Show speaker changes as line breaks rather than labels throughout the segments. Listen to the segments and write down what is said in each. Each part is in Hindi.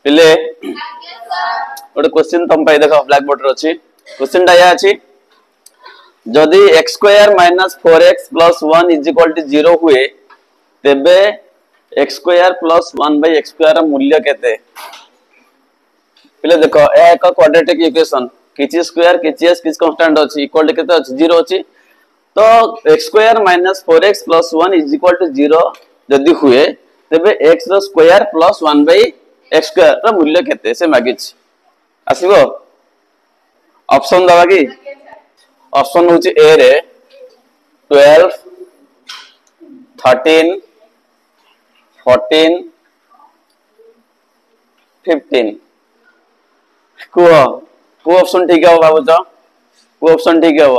पिले गोटे क्वेश्चन तुम पाई देख ब्लैक बोर्ड रे अछि क्वेश्चन टा या अछि जदि x square minus 4x plus 1 is equal to 0 हुए तेबे x square plus 1 by x square मूल्य केते पिले देखो ए एक क्वाड्रेटिक इक्वेशन किछि स्क्वायर किछि s किछि कांस्टेंट अछि इक्वल टू केते अछि 0 अछि तो x square minus 4x plus 1 is equal to 0 जदि हुए तेबे x रो square plus 1 by x square रो मूल्य केते से मागिछ आसीबो ऑप्शन दबा की ऑप्शन होची ए रे 12 13 14 15 को ऑप्शन ठीक है बाबूज को ऑप्शन ठीक है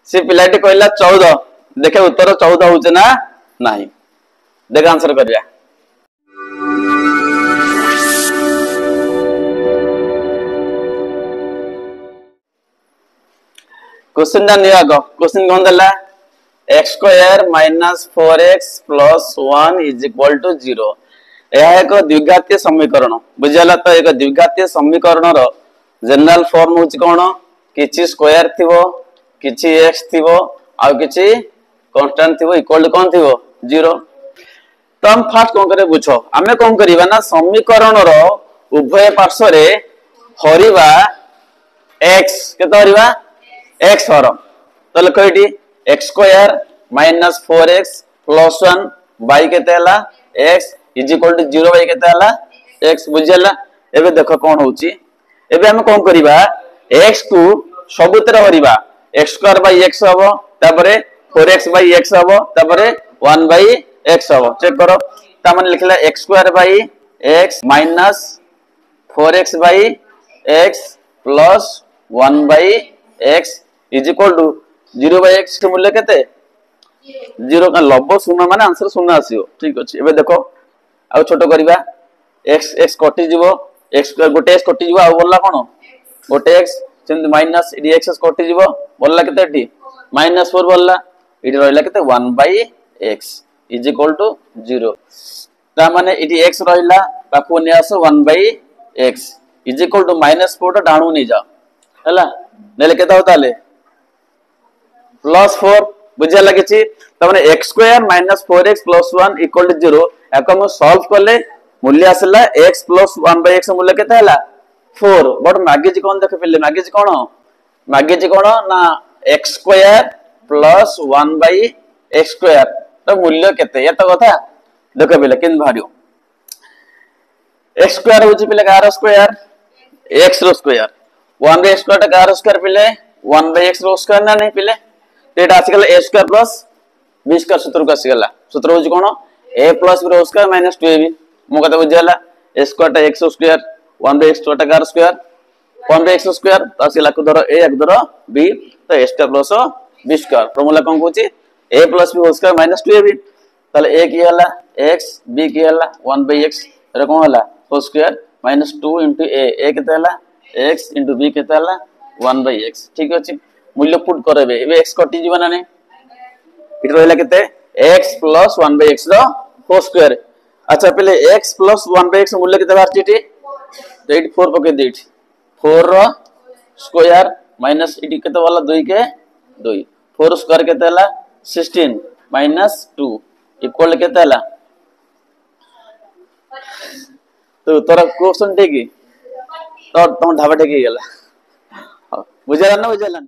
से पिलाटी कहला 14 देखे उत्तर 14 होचे ना नहीं देख आंसर करिया क्वेश्चन दा निया गो क्वेश्चन कोन दला x square minus 4x plus 1 is equal to 0 यह एक द्विघातीय समीकरण बुझला तो एक द्विघातीय समीकरण रो जनरल फॉर्म होची कोन किछि स्क्वायर थिवो किछि x थिवो आ किछि कांस्टेंट थिवो इक्वल टू कोन थिवो 0 तो हम फर्स्ट कोन करे बुझो हमें कोन करिवा ना समीकरण रो उभय पार्श्व रे हरिबा x केतो हरिबा x हर तो लिखो इटी x square minus 4x plus 1 by केते हला x is equal to 0 by केते हला x बुझला एबे देखो कोन होची एबे हम कोन करिबा x को सबुतर Hariba x square by x हबो तापरे 4x बाई x हबो तापरे 1 बाई x हबो चेक करो ता माने लिखला x square by x minus 4x by x plus 1 by x is equal to 0 by x के मूल्य केते 0 का लब्ध शून्य माने आंसर शून्य आसीओ ठीक अछि एबे देखो आ छोटो करबा x कटि जिवो x गोटे x कटि जिवो आ बोलला कोन गोटे x same minus ED x कटि जिवो बोलला केते टी -4 बोलला इडी रहला केते 1 by x is equal to 0 ता माने इडी x रहला ताको ने आसो 1 by x is equal to -4 टा डाणू नै जा हला नेले केता होता ले +4 बुझा लगे छी तमने x square minus 4x plus 1 equal to 0 एको हम सॉल्व करले मूल्य आसला x प्लस 1 बाय x मूल्य केते हला 4 बट मागे जी कोन देख पिले मागे जी कोन ना x square plus 1 by x square तो मूल्य केते या तो कथा देख पिले किन भारियो x स्क्वायर होची पिले कार स्क्वायर x रो स्क्वायर 1 बाय x स्क्वायर कार स्क्वायर पिले 1 बाय x रो स्क्वायर ना नहीं पिले तेटा आसीगला a square plus b square सूत्र को आसीगला सूत्र होची कोन a प्लस b रो स्क्वायर माइनस 2ab मो कते बुझला a स्क्वायर टा x स्क्वायर 1 बाय x टा कार स्क्वायर 1 बाय x स्क्वायर तो आसीला को धरो a एक धरो b तो a square plus b square formula कोन होची a plus b whole square minus 2ab ताले a की हला x b की हला 1 बाय x रे कोन हला होल स्क्वायर माइनस 2 * a केते हला x * b केते हला 1 बाय x ठीक अछि मूल्य पुट करबे एबे x कटि जीव ना नै इट रहला केते x plus 1 by x row whole square अच्छा पहले x प्लस 1 बाय x मूल्य केते बार चिटी तो 4 पके देट 4 रो स्क्वायर माइनस इटी केते वाला 2 के 2 4 स्क्वायर केते हला 16 माइनस 2 इक्वल केते हला तो तोरा क्वेश्चन ठीक तो तुम ढाबा ठीक गेला बुझला ना बुझला